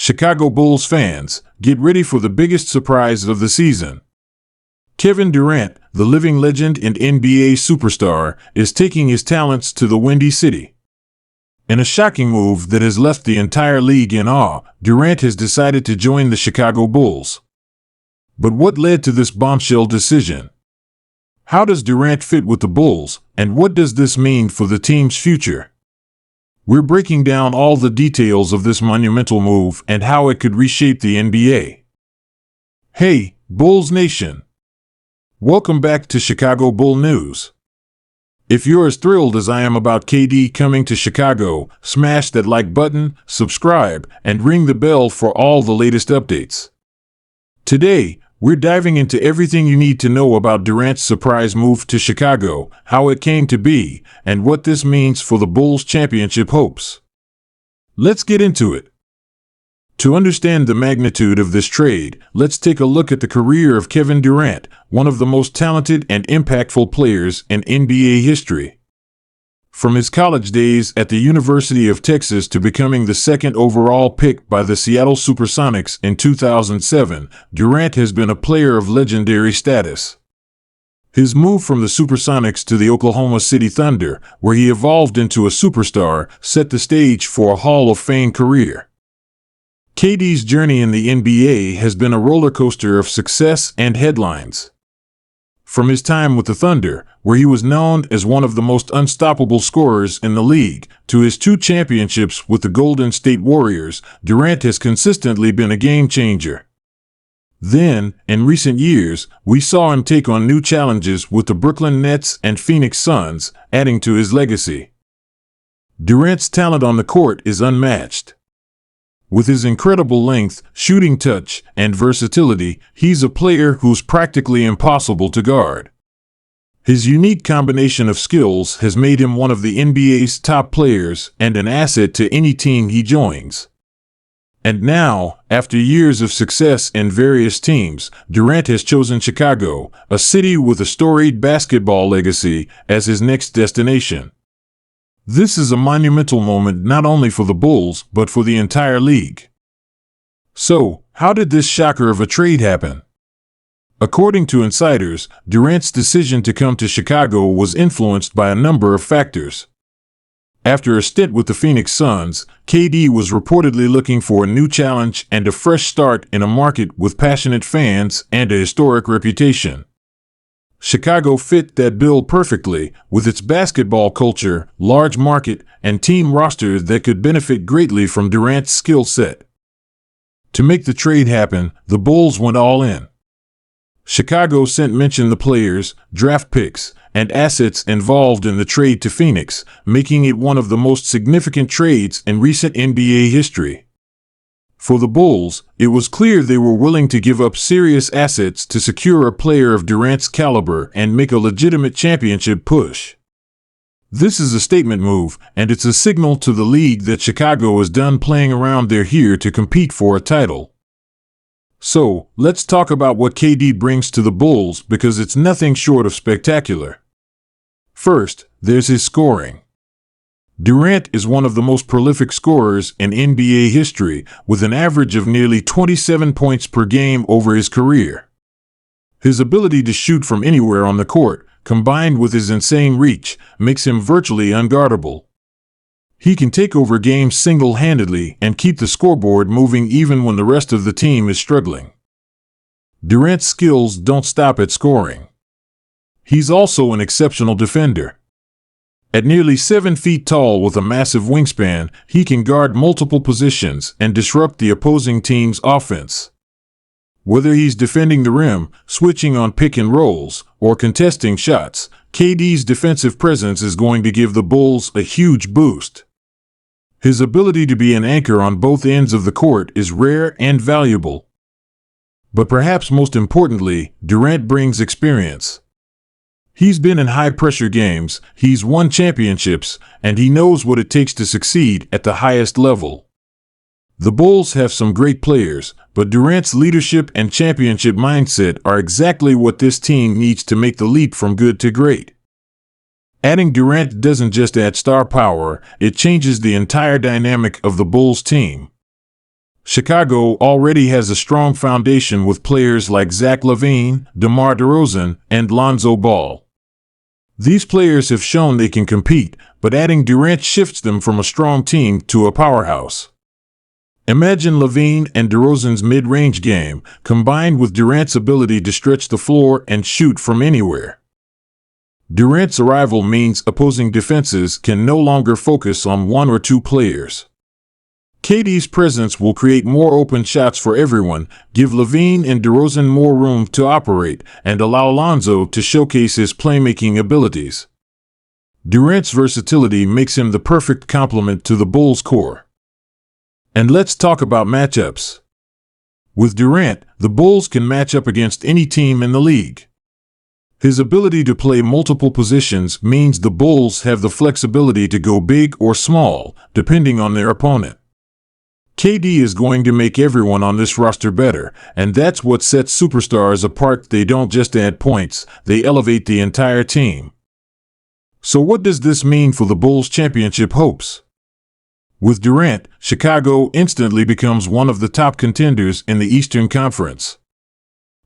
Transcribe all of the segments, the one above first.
Chicago Bulls fans, get ready for the biggest surprise of the season. Kevin Durant, the living legend and NBA superstar, is taking his talents to the Windy City. In a shocking move that has left the entire league in awe, Durant has decided to join the Chicago Bulls. But what led to this bombshell decision? How does Durant fit with the Bulls, and what does this mean for the team's future? We're breaking down all the details of this monumental move and how it could reshape the NBA. Hey, Bulls Nation! Welcome back to Chicago Bull News. If you're as thrilled as I am about KD coming to Chicago, smash that like button, subscribe, and ring the bell for all the latest updates. Today, we're diving into everything you need to know about Durant's surprise move to Chicago, how it came to be, and what this means for the Bulls' championship hopes. Let's get into it. To understand the magnitude of this trade, let's take a look at the career of Kevin Durant, one of the most talented and impactful players in NBA history. From his college days at the University of Texas to becoming the second overall pick by the Seattle Supersonics in 2007, Durant has been a player of legendary status. His move from the Supersonics to the Oklahoma City Thunder, where he evolved into a superstar, set the stage for a Hall of Fame career. KD's journey in the NBA has been a roller coaster of success and headlines. From his time with the Thunder, where he was known as one of the most unstoppable scorers in the league, to his 2 championships with the Golden State Warriors, Durant has consistently been a game changer. Then, in recent years, we saw him take on new challenges with the Brooklyn Nets and Phoenix Suns, adding to his legacy. Durant's talent on the court is unmatched. With his incredible length, shooting touch, and versatility, he's a player who's practically impossible to guard. His unique combination of skills has made him one of the NBA's top players and an asset to any team he joins. And now, after years of success in various teams, Durant has chosen Chicago, a city with a storied basketball legacy, as his next destination. This is a monumental moment not only for the Bulls, but for the entire league. So, how did this shocker of a trade happen? According to insiders, Durant's decision to come to Chicago was influenced by a number of factors. After a stint with the Phoenix Suns, KD was reportedly looking for a new challenge and a fresh start in a market with passionate fans and a historic reputation. Chicago fit that bill perfectly, with its basketball culture, large market, and team roster that could benefit greatly from Durant's skill set. To make the trade happen, the Bulls went all in. Chicago mentioned the players, draft picks, and assets involved in the trade to Phoenix, making it one of the most significant trades in recent NBA history. For the Bulls, it was clear they were willing to give up serious assets to secure a player of Durant's caliber and make a legitimate championship push. This is a statement move, and it's a signal to the league that Chicago is done playing around. They're here to compete for a title. So, let's talk about what KD brings to the Bulls, because it's nothing short of spectacular. First, there's his scoring. Durant is one of the most prolific scorers in NBA history, with an average of nearly 27 points per game over his career. His ability to shoot from anywhere on the court, combined with his insane reach, makes him virtually unguardable. He can take over games single-handedly and keep the scoreboard moving even when the rest of the team is struggling. Durant's skills don't stop at scoring. He's also an exceptional defender. At nearly 7 feet tall with a massive wingspan, he can guard multiple positions and disrupt the opposing team's offense. Whether he's defending the rim, switching on pick and rolls, or contesting shots, KD's defensive presence is going to give the Bulls a huge boost. His ability to be an anchor on both ends of the court is rare and valuable. But perhaps most importantly, Durant brings experience. He's been in high-pressure games, he's won championships, and he knows what it takes to succeed at the highest level. The Bulls have some great players, but Durant's leadership and championship mindset are exactly what this team needs to make the leap from good to great. Adding Durant doesn't just add star power, it changes the entire dynamic of the Bulls team. Chicago already has a strong foundation with players like Zach LaVine, DeMar DeRozan, and Lonzo Ball. These players have shown they can compete, but adding Durant shifts them from a strong team to a powerhouse. Imagine LaVine and DeRozan's mid-range game, combined with Durant's ability to stretch the floor and shoot from anywhere. Durant's arrival means opposing defenses can no longer focus on one or two players. KD's presence will create more open shots for everyone, give LaVine and DeRozan more room to operate, and allow Lonzo to showcase his playmaking abilities. Durant's versatility makes him the perfect complement to the Bulls' core. And let's talk about matchups. With Durant, the Bulls can match up against any team in the league. His ability to play multiple positions means the Bulls have the flexibility to go big or small, depending on their opponent. KD is going to make everyone on this roster better, and that's what sets superstars apart. They don't just add points, they elevate the entire team. So what does this mean for the Bulls' championship hopes? With Durant, Chicago instantly becomes one of the top contenders in the Eastern Conference.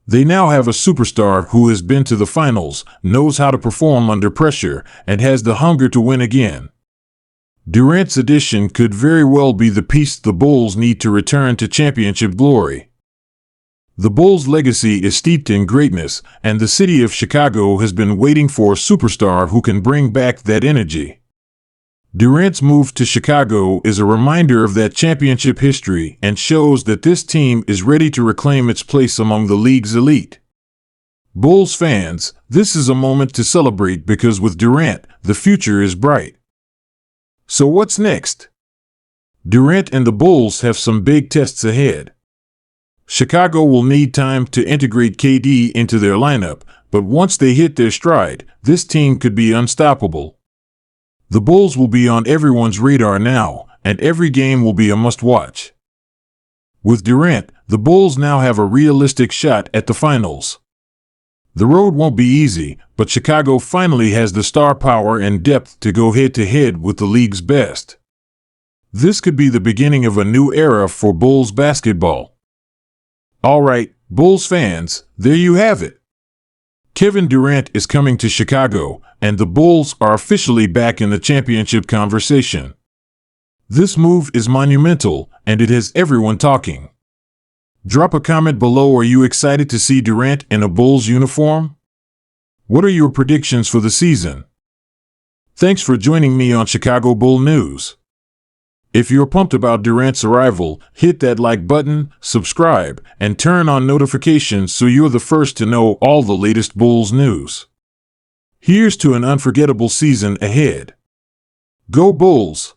They now have a superstar who has been to the finals, knows how to perform under pressure, and has the hunger to win again. Durant's addition could very well be the piece the Bulls need to return to championship glory. The Bulls' legacy is steeped in greatness, and the city of Chicago has been waiting for a superstar who can bring back that energy. Durant's move to Chicago is a reminder of that championship history and shows that this team is ready to reclaim its place among the league's elite. Bulls fans, this is a moment to celebrate because with Durant, the future is bright. So what's next? Durant and the Bulls have some big tests ahead. Chicago will need time to integrate KD into their lineup, but once they hit their stride, this team could be unstoppable. The Bulls will be on everyone's radar now, and every game will be a must-watch. With Durant, the Bulls now have a realistic shot at the finals. The road won't be easy, but Chicago finally has the star power and depth to go head-to-head with the league's best. This could be the beginning of a new era for Bulls basketball. All right, Bulls fans, there you have it. Kevin Durant is coming to Chicago, and the Bulls are officially back in the championship conversation. This move is monumental, and it has everyone talking. Drop a comment below. Are you excited to see Durant in a Bulls uniform? What are your predictions for the season? Thanks for joining me on Chicago Bull News. If you're pumped about Durant's arrival, hit that like button, subscribe, and turn on notifications so you're the first to know all the latest Bulls news. Here's to an unforgettable season ahead. Go Bulls!